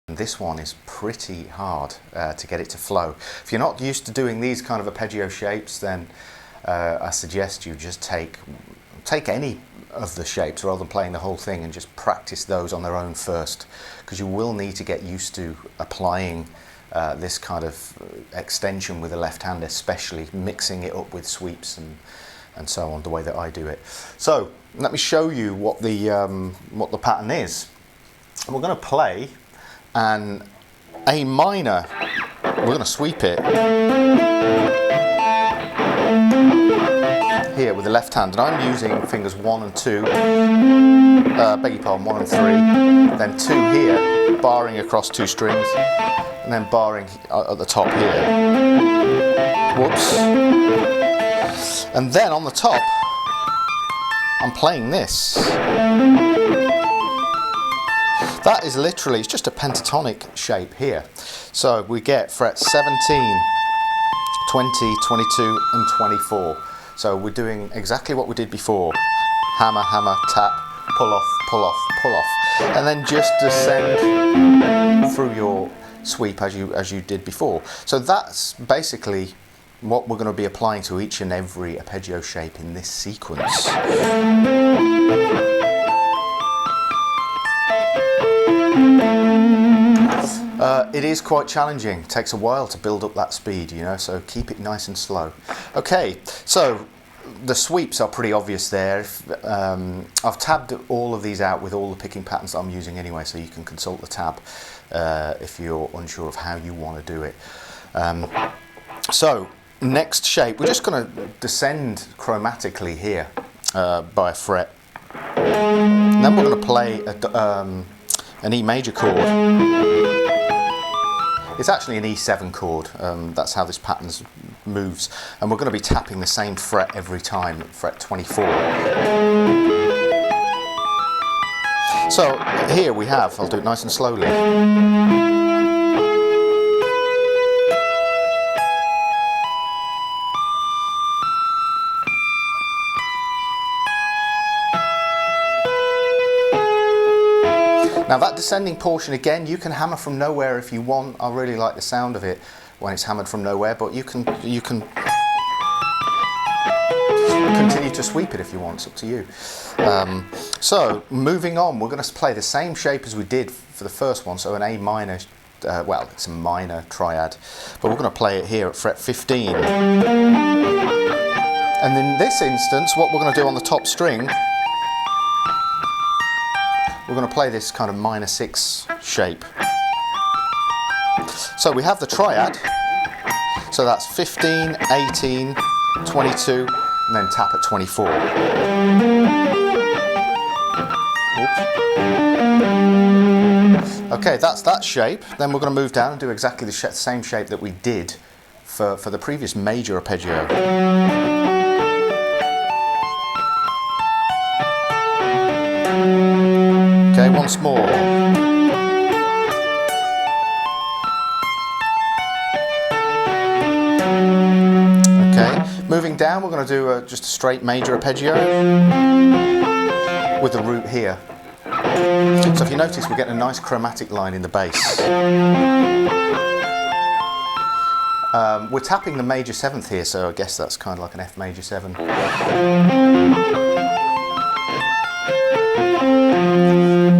This one is pretty hard to get it to flow. If you're not used to doing these kind of arpeggio shapes, then I suggest you just take any of the shapes rather than playing the whole thing, and just practice those on their own first, because you will need to get used to applying this kind of extension with the left hand, especially mixing it up with sweeps and so on, the way that I do it. So let me show you what the pattern is. We're going to play an A minor. We're going to sweep it here with the left hand, and I'm using fingers 1 and 2, beg your pardon, 1 and 3, then 2 here, barring across 2 strings, and then barring at the top here. Whoops. And then on the top, I'm playing this. That is literally, it's just a pentatonic shape here. So we get frets 17, 20, 22 and 24. So we're doing exactly what we did before. Hammer, hammer, tap, pull off, pull off, pull off. And then just descend through your sweep as you did before. So that's basically what we're going to be applying to each and every arpeggio shape in this sequence. It is quite challenging. It takes a while to build up that speed, you know, so keep it nice and slow. Okay, so the sweeps are pretty obvious there. I've tabbed all of these out with all the picking patterns that I'm using anyway, so you can consult the tab if you're unsure of how you want to do it. So next shape, we're just going to descend chromatically here by a fret. And then we're going to play an E major chord. It's actually an E7 chord, that's how this pattern moves, and we're going to be tapping the same fret every time, fret 24. So here we have, I'll do it nice and slowly. Now that descending portion, again, you can hammer from nowhere if you want. I really like the sound of it when it's hammered from nowhere, but you can continue to sweep it if you want. It's up to you. So moving on, we're going to play the same shape as we did for the first one, so an A minor, well, it's a minor triad, but we're going to play it here at fret 15. And in this instance, what we're going to do on the top string, we're going to play this kind of minor 6 shape. So we have the triad, so that's 15, 18, 22, and then tap at 24. Oops. Okay, that's that shape. Then we're going to move down and do exactly the same shape that we did for the previous major arpeggio. Okay, once more. Okay, moving down, we're going to do just a straight major arpeggio with the root here. So if you notice, we're getting a nice chromatic line in the bass. We're tapping the major 7th here, so I guess that's kind of like an F major 7.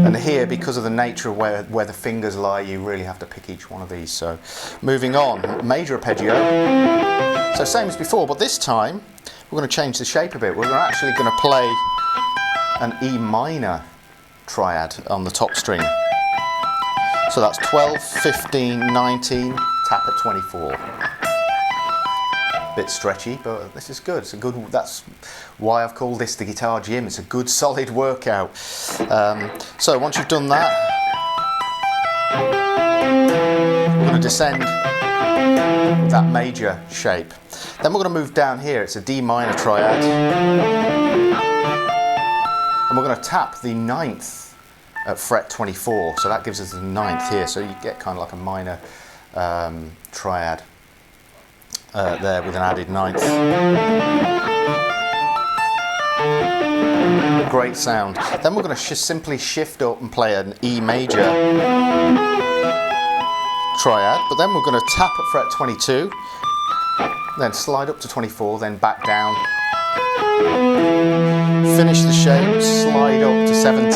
And here, because of the nature of where the fingers lie, you really have to pick each one of these. So moving on, major arpeggio. So same as before, but this time we're going to change the shape a bit. We're actually going to play an E minor triad on the top string. So that's 12, 15, 19, tap at 24. Bit stretchy, but this is good. It's a good. That's why I've called this the guitar gym. It's a good solid workout. So once you've done that, we're going to descend with that major shape. Then we're going to move down here. It's a D minor triad, and we're going to tap the 9th at fret 24, so that gives us the 9th here, so you get kind of like a minor triad there with an added 9th. Great sound. Then we're going to simply shift up and play an E major triad, but then we're going to tap at fret 22, then slide up to 24, then back down, finish the shape, slide up to 17,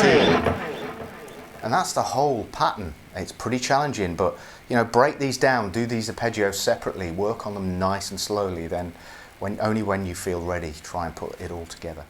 and that's the whole pattern. It's pretty challenging, but you know, break these down, do these arpeggios separately, work on them nice and slowly, then only when you feel ready, try and put it all together.